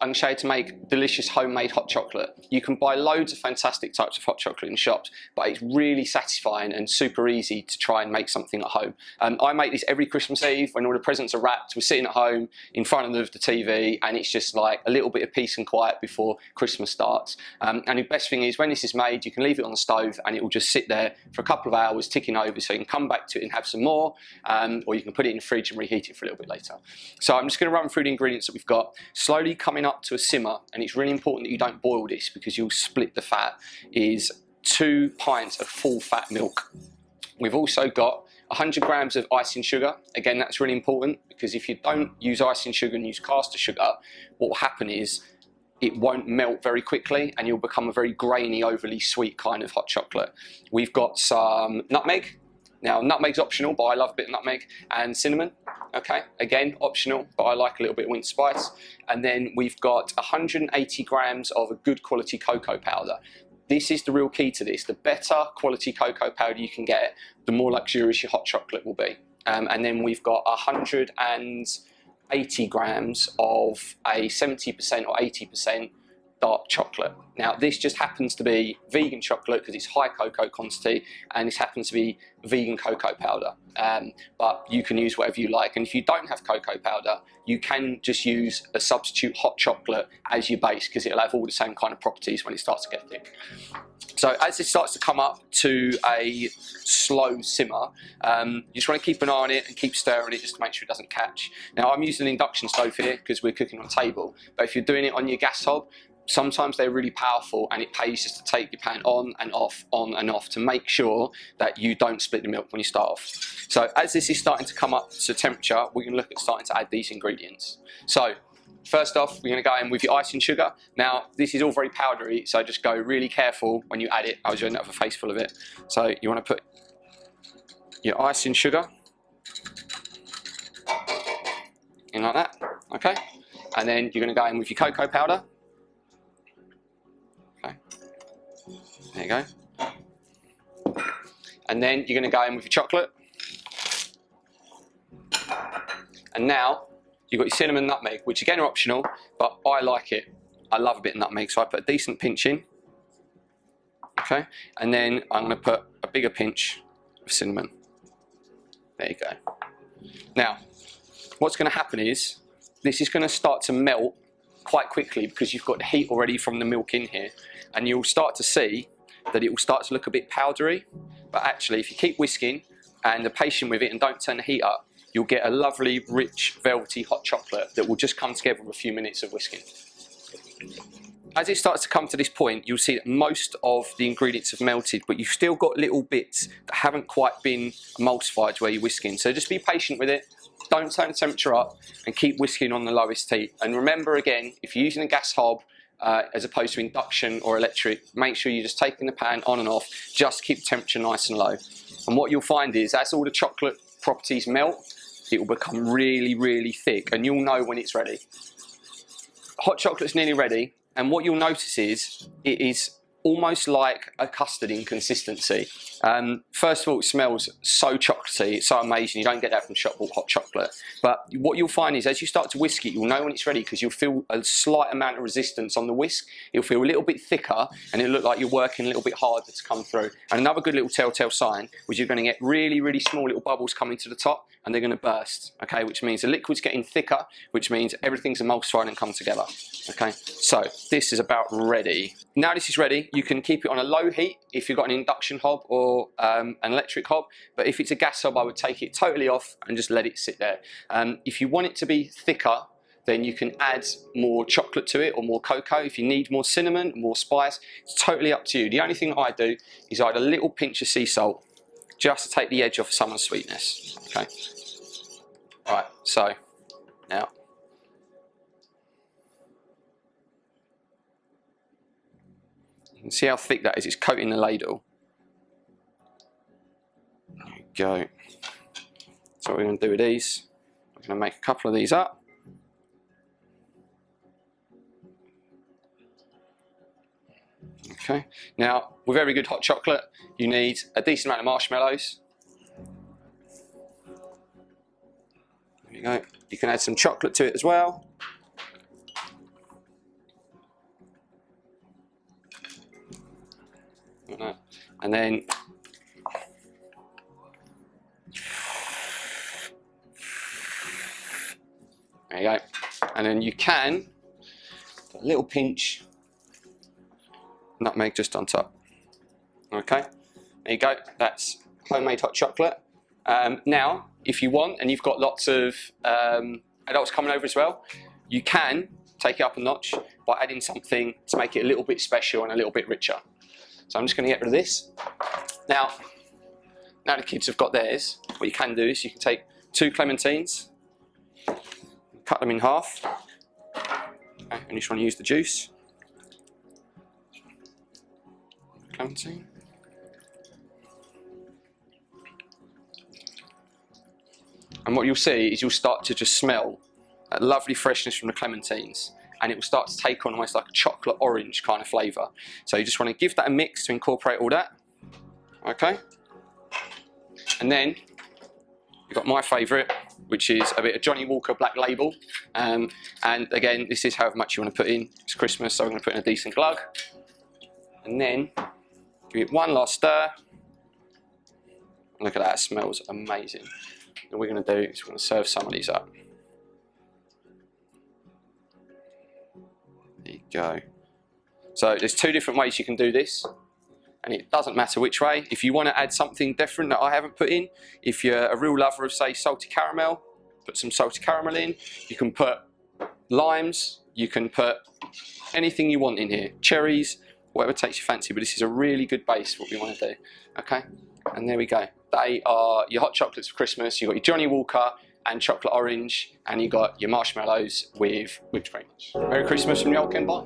I'm going to show you to make delicious homemade hot chocolate. You can buy loads of fantastic types of hot chocolate in shops, but it's really satisfying and super easy to try and make something at home. I make this every Christmas Eve when all the presents are wrapped. We're sitting at home in front of the TV, and it's just like a little bit of peace and quiet before Christmas starts. And the best thing is when this is made, you can leave it on the stove and it will just sit there for a couple of hours ticking over, so you can come back to it and have some more, or you can put it in the fridge and reheat it for a little bit later. So I'm just going to run through the ingredients that we've got, slowly coming up to a simmer, and it's really important that you don't boil this because you'll split the fat, is 2 pints of full fat milk. We've also got 100 grams of icing sugar. Again, that's really important because if you don't use icing sugar and use caster sugar, what will happen is it won't melt very quickly and you'll become a very grainy, overly sweet kind of hot chocolate. We've got some nutmeg. Now, nutmeg's optional, but I love a bit of nutmeg, and cinnamon. Okay, again, optional, but I like a little bit of winter spice. And then we've got 180 grams of a good quality cocoa powder. This is the real key to this. The better quality cocoa powder you can get, the more luxurious your hot chocolate will be. And then we've got 180 grams of a 70% or 80% dark chocolate. Now, this just happens to be vegan chocolate because it's high cocoa quantity, and this happens to be vegan cocoa powder. But you can use whatever you like. And if you don't have cocoa powder, you can just use a substitute hot chocolate as your base because it'll have all the same kind of properties when it starts to get thick. So as this starts to come up to a slow simmer, you just want to keep an eye on it and keep stirring it just to make sure it doesn't catch. Now, I'm using an induction stove here because we're cooking on a table, but if you're doing it on your gas hob, sometimes they're really powerful and it pays just to take your pan on and off to make sure that you don't split the milk when you start off. So as this is starting to come up to temperature, we're going to look at starting to add these ingredients. So first off, we're going to go in with your icing sugar. Now, this is all very powdery, so just go really careful when you add it. I was going to have a face full of it. So you want to put your icing sugar in like that, okay? And then you're going to go in with your cocoa powder. Okay, there you go. And then you're going to go in with your chocolate. And now you've got your cinnamon, nutmeg, which again are optional, but I like it. I love a bit of nutmeg, so I put a decent pinch in. Okay, and then I'm going to put a bigger pinch of cinnamon. There you go. Now, what's going to happen is this is going to start to melt quite quickly because you've got the heat already from the milk in here, and you'll start to see that it will start to look a bit powdery, but actually if you keep whisking and are patient with it and don't turn the heat up, you'll get a lovely, rich, velvety hot chocolate that will just come together with a few minutes of whisking. As it starts to come to this point, you'll see that most of the ingredients have melted, but you've still got little bits that haven't quite been emulsified where you're whisking. So just be patient with it. Don't turn the temperature up and keep whisking on the lowest heat. And remember again, if you're using a gas hob as opposed to induction or electric, make sure you're just taking the pan on and off. Just keep the temperature nice and low. And what you'll find is as all the chocolate properties melt, it will become really, really thick, and you'll know when it's ready. Hot chocolate's nearly ready, and what you'll notice is it is almost like a custard in consistency. First of all, it smells so chocolatey, it's so amazing. You don't get that from shop bought hot chocolate. But what you'll find is as you start to whisk it, you'll know when it's ready because you'll feel a slight amount of resistance on the whisk. It'll feel a little bit thicker and it'll look like you're working a little bit harder to come through. And another good little telltale sign was you're going to get really, really small little bubbles coming to the top and they're going to burst, okay? Which means the liquid's getting thicker, which means everything's emulsified and come together, okay? So this is about ready. Now this is ready, you can keep it on a low heat if you've got an induction hob or an electric hob, but if it's a gas hob, I would take it totally off and just let it sit there. If you want it to be thicker, then you can add more chocolate to it or more cocoa. If you need more cinnamon, more spice, it's totally up to you. The only thing I do is I add a little pinch of sea salt just to take the edge off someone's sweetness, okay? All right, so now you can see how thick that is. It's coating the ladle. There you go. So what we're going to do with these, we're going to make a couple of these up. Okay. Now, with very good hot chocolate, you need a decent amount of marshmallows. There you go. You can add some chocolate to it as well. like that. And then there you go. And then you can put a little pinch nutmeg just on top. Okay, there you go. That's homemade hot chocolate. Now, if you want, and you've got lots of adults coming over as well, you can take it up a notch by adding something to make it a little bit special and a little bit richer. So I'm just going to get rid of this. Now the kids have got theirs, what you can do is you can take 2 clementines, cut them in half, okay, and you just want to use the juice. Clementine. And what you'll see is you'll start to just smell that lovely freshness from the clementines, and it will start to take on almost like a chocolate orange kind of flavour. So you just want to give that a mix to incorporate all that. Okay? And then you've got my favourite, which is a bit of Johnny Walker Black Label. And again, this is however much you want to put in. It's Christmas, so we're going to put in a decent glug. And then give it one last stir. Look at that, it smells amazing. What we're going to do is we're going to serve some of these up. There you go. So there's 2 different ways you can do this, and it doesn't matter which way. If you want to add something different that I haven't put in, if you're a real lover of, say, salty caramel, put some salty caramel in. You can put limes, you can put anything you want in here, cherries, whatever takes your fancy, but this is a really good base for what we want to do. Okay, and there we go. They are your hot chocolates for Christmas. You've got your Johnny Walker and chocolate orange, and you've got your marshmallows with whipped cream. Merry Christmas from the Old Ken Bar.